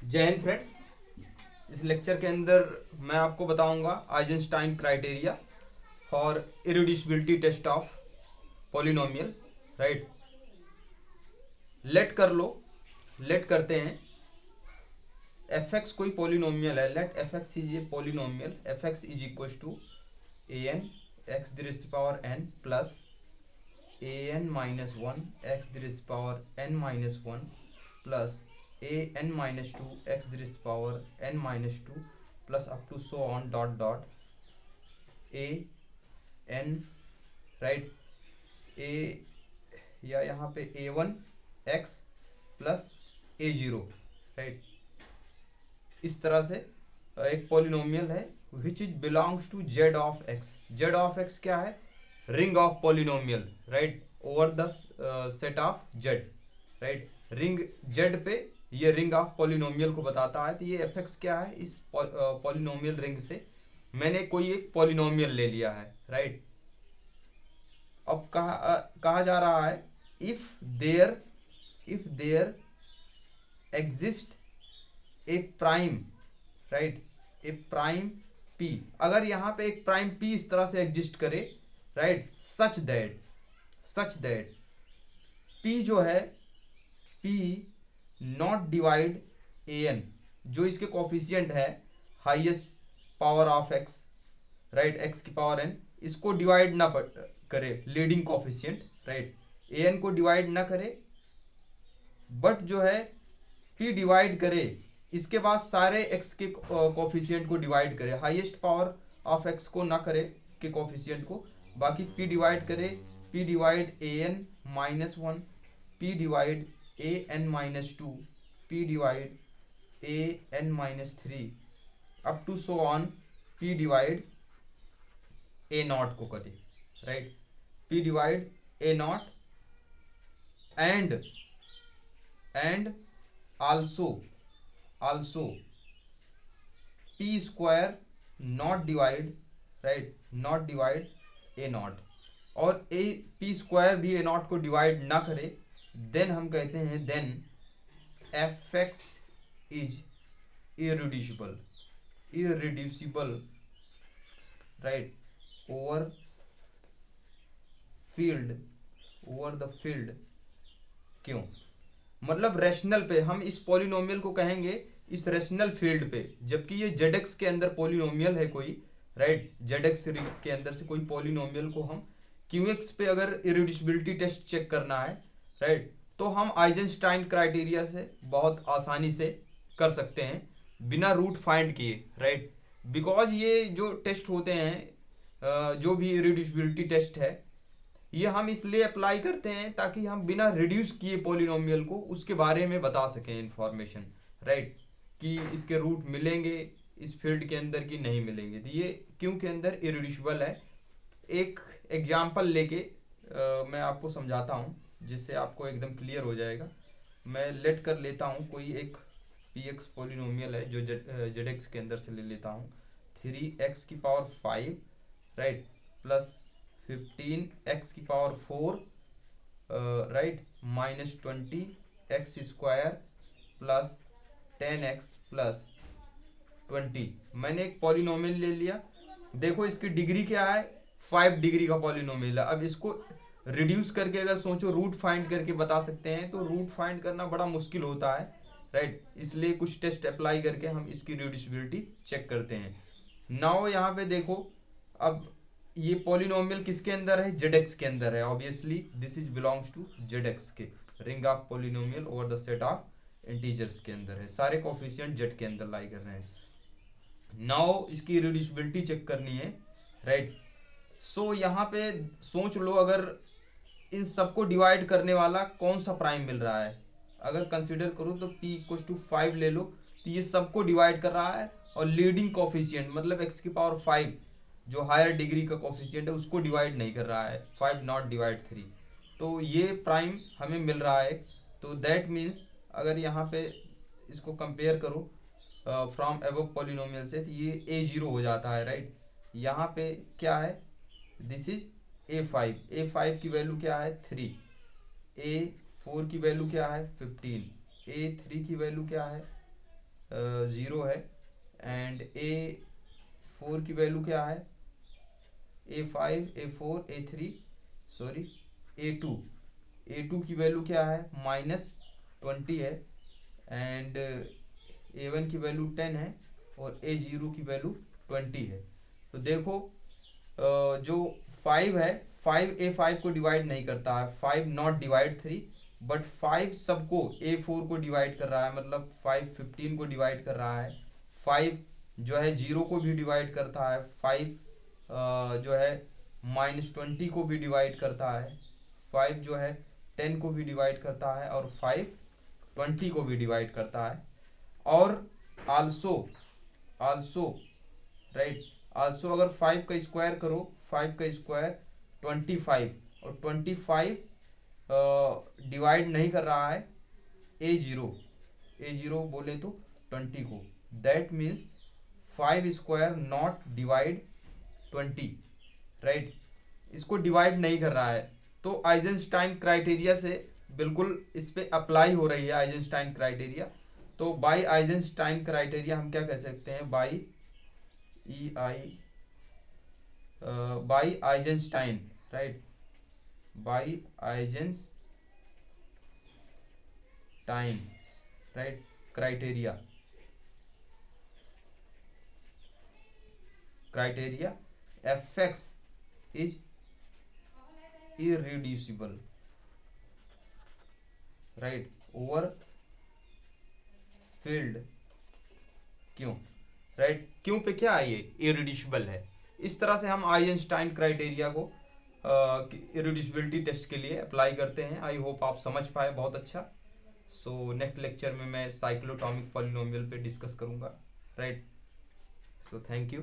जय हिंद फ्रेंड्स। इस लेक्चर के अंदर मैं आपको बताऊंगा Eisenstein criteria for irreducibility test of polynomial. Right, let कर लो, लेट करते हैं। एफ एक्स कोई पॉलिनोमियल है, let F X is a polynomial, F X is equal to A N X the power N plus A N minus one X the power N minus one plus A N minus two X the power N minus two plus up to so on dot dot A N. Right, A या यहाँ पे A one X plus A zero. Right, इस तरह से एक polynomial है which is belongs to Z of X. Z of X क्या है? Ring of polynomial. Right, over the set of Z. Right, ring Z पे ये रिंग ऑफ पॉलिनोमियल को बताता है। तो ये एफ एक्स क्या है? इस पॉलिनोमियल रिंग से मैंने कोई एक पॉलिनोमियल ले लिया है। राइट, अब कहा जा रहा है if there exist a prime, right, a prime P. अगर यहाँ पे एक प्राइम पी इस तरह से एग्जिस्ट करे, राइट, सच दैट पी जो है, P not divide A N, जो इसके कोफिशिएंट है highest power of X, right, X की पावर एन, इसको डिवाइड ना करे, leading coefficient, right, A N को डिवाइड ना करे, बट जो है पी डिवाइड करे, इसके बाद सारे एक्स के कोफिशिएंट को डिवाइड करे, हाईएस्ट पावर ऑफ एक्स को ना करे के कोफिशिएंट को, बाकी पी डिवाइड करे, P divide A N minus one, P divide A N minus two, P divide A N minus three up to so on P divide A naught को करे। Right, P divide A naught and also p square not divide, right, not divide a naught, और A P square भी ए naught को divide ना करे, then हम कहते हैं then F X is irreducible, right, over the field. Q? मतलब rational पे हम इस पॉलिनोमियल को कहेंगे इस रेशनल फील्ड पे, जबकि ये जेड एक्स के अंदर पॉलिनोमियल है कोई, राइट, जेड एक्स के अंदर से कोई पॉलिनोमियल को हम क्यू एक्स पे अगर इरेड्यूसिबिलिटी टेस्ट चेक करना है, राइट, तो हम आइजेंस्टाइन क्राइटेरिया से बहुत आसानी से कर सकते हैं बिना रूट फाइंड किए। राइट, बिकॉज ये जो टेस्ट होते हैं, जो भी इरेड्यूसिबिलिटी टेस्ट है, ये हम इसलिए अप्लाई करते हैं ताकि हम बिना रिड्यूस किए पॉलिनोमियल को उसके बारे में बता सकें इंफॉर्मेशन, राइट, कि इसके रूट मिलेंगे इस फील्ड के अंदर कि नहीं मिलेंगे। तो ये क्यों के अंदर इरेड्यूसिबल है। एक एग्जांपल लेके मैं आपको समझाता हूँ जिससे आपको एकदम क्लियर हो जाएगा। मैं लेट कर लेता हूँ कोई एक पी एक्स पॉलिनोमियल है जो जेड एक्स के अंदर से ले लेता हूँ, 3x की पावर 5, राइट, प्लस 15x की power 4, right, minus 20x square plus 10x plus 20। मैंने एक पॉलिनोमियल ले लिया। देखो इसकी डिग्री क्या है, 5 डिग्री का पॉलिनोमियल है। अब इसको रिड्यूस करके अगर सोचो रूट फाइंड करके बता सकते हैं, तो रूट फाइंड करना बड़ा मुश्किल होता है, राइट, इसलिए कुछ टेस्ट अप्लाई करके हम इसकी रिड्यूसिबिलिटी चेक करते हैं। नाउ यहाँ पे देखो, अब ये पॉलिनोमियल किसके अंदर है? जेड एक्स के अंदर है। Obviously this is belongs to Z X के, ring of polynomial over the set of integers के अंदर है, सारे कोफिशिएंट जेड के अंदर लाई कर रहे हैं। नाउ इसकी रिड्यूसिबिलिटी चेक करनी है, राइट। सो यहाँ पे सोच लो, अगर इन सबको डिवाइड करने वाला कौन सा प्राइम मिल रहा है, अगर कंसीडर करो तो p इक्वल टू 5 ले लो, तो ये सबको डिवाइड कर रहा है, और लीडिंग कोफिशिएंट मतलब x की पावर 5 जो हायर डिग्री का कोफिशिएंट है उसको डिवाइड नहीं कर रहा है, 5 नॉट डिवाइड 3, तो ये प्राइम हमें मिल रहा है। तो दैट मीन्स अगर यहाँ पे इसको कंपेयर करो फ्रॉम एबव पॉलिनोमियल से, तो ये a0 हो जाता है, राइट। यहाँ पे क्या है? दिस इज a5 की वैल्यू क्या है? 3, a4 की वैल्यू क्या है? 15, a3 की वैल्यू क्या है? ज़ीरो है, एंड A4 की वैल्यू क्या है, A5 A4 A3 sorry A2 की वैल्यू क्या है, -20 है, एंड A1 की वैल्यू 10 है, और A0 की वैल्यू 20 है। तो देखो जो 5 है, 5 A5 को डिवाइड नहीं करता है, 5 नॉट डिवाइड 3, बट 5 सबको A4 को डिवाइड कर रहा है, मतलब 5 15 को डिवाइड कर रहा है, 5 जो है 0 को भी डिवाइड करता है, 5 जो है -20 को भी डिवाइड करता है, 5 जो है 10 को भी डिवाइड करता है, और 5 20 को भी डिवाइड करता है। और आल्सो आल्सो राइट, आल्सो अगर 5 का स्क्वायर करो, 5 का स्क्वायर 25, और 25 डिवाइड नहीं कर रहा है A0 बोले तो 20 को, that means 5 square not divide 20, right, इसको डिवाइड नहीं कर रहा है। तो आइजेंस्टाइन क्राइटेरिया से बिल्कुल इस पे अप्लाई हो रही है आइजेंस्टाइन क्राइटेरिया। तो बाय आइजेंस्टाइन क्राइटेरिया हम क्या कह सकते हैं, by Eisenstein, right, by Eisenstein, right, criteria fx is irreducible, right, over field Q, right, Q पे क्या है, ये इरिड्यूसिबल है। इस तरह से हम आइंस्टाइन क्राइटेरिया को इरिड्यूसिबिलिटी टेस्ट के लिए अप्लाई करते हैं। आई होप आप समझ पाए, बहुत अच्छा। सो नेक्स्ट लेक्चर में मैं साइक्लोटॉमिक पॉलिनोमियल पे डिस्कस करूंगा, राइट। So thank you.